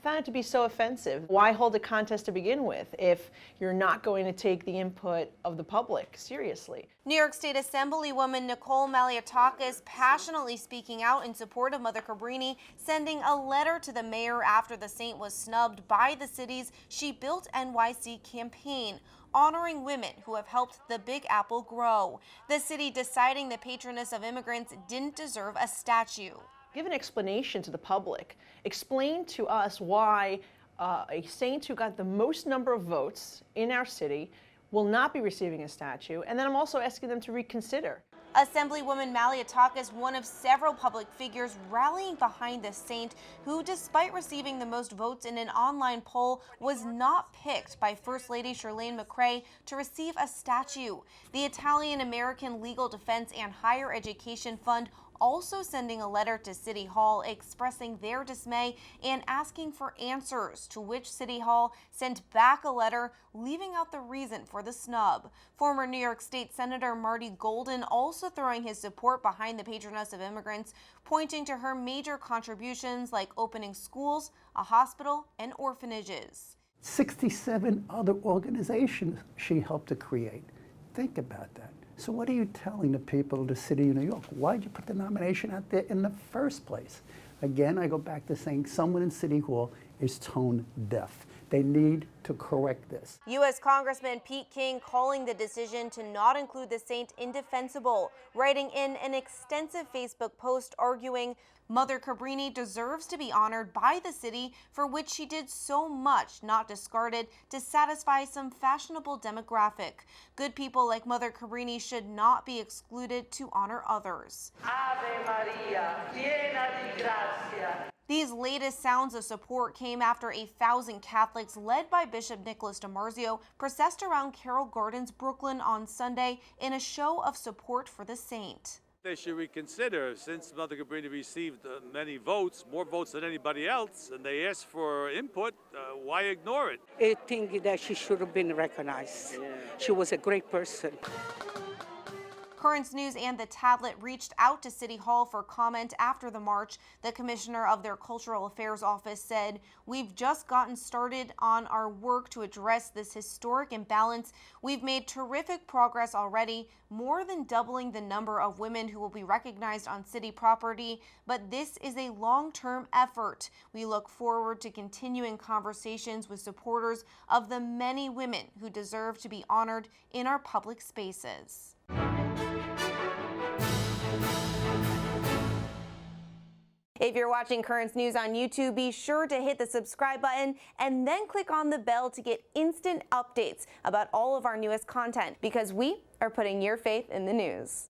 found it to be so offensive. Why hold a contest to begin with if you're not going to take the input of the public seriously? New York State Assemblywoman NICOLE MALLIOTAKIS passionately speaking out in support of Mother Cabrini, sending a letter to the mayor after the saint was snubbed by the city's She Built NYC campaign, honoring women who have helped the Big Apple grow. The city deciding the patroness of immigrants didn't deserve a statue. Give an explanation to the public. Explain to us why a saint who got the most number of votes in our city will not be receiving a statue, and then I'm also asking them to reconsider. Assemblywoman MALLIOTAKIS, one of several public figures rallying behind the saint who, despite receiving the most votes in an online poll, was not picked by First Lady Chirlane McCray to receive a statue. The Italian-American Legal Defense and Higher Education Fund also sending a letter to City Hall expressing their dismay and asking for answers, to which City Hall sent back a letter leaving out the reason for the snub. Former New York State Senator Marty Golden also throwing his support behind the patroness of immigrants, pointing to her major contributions like opening schools, a hospital, and orphanages. 67 other organizations she helped to create. Think about that. So what are you telling the people of the city of New York? Why'd you put the nomination out there in the first place? Again, I go back to saying someone in City Hall is tone deaf. They need to correct this. U.S. Congressman Pete King calling the decision to not include the saint indefensible, writing in an extensive Facebook post arguing Mother Cabrini deserves to be honored by the city for which she did so much, not discarded, to satisfy some fashionable demographic. Good people like Mother Cabrini should not be excluded to honor others. Ave Maria, piena di grazia. These latest sounds of support came after 1,000 Catholics, led by Bishop Nicholas DiMarzio, processed around Carroll Gardens, Brooklyn on Sunday in a show of support for the saint. They should reconsider, since Mother Cabrini received many votes, more votes than anybody else, and they asked for input. Why ignore it? I think that she should have been recognized. Yeah. She was a great person. Currents News and the Tablet reached out to City Hall for comment after the march. The commissioner of their Cultural Affairs Office said, "We've just gotten started on our work to address this historic imbalance. We've made terrific progress already, more than doubling the number of women who will be recognized on city property, but this is a long-term effort. We look forward to continuing conversations with supporters of the many women who deserve to be honored in our public spaces." If you're watching Currents News on YouTube, be sure to hit the subscribe button and then click on the bell to get instant updates about all of our newest content, because we are putting your faith in the news.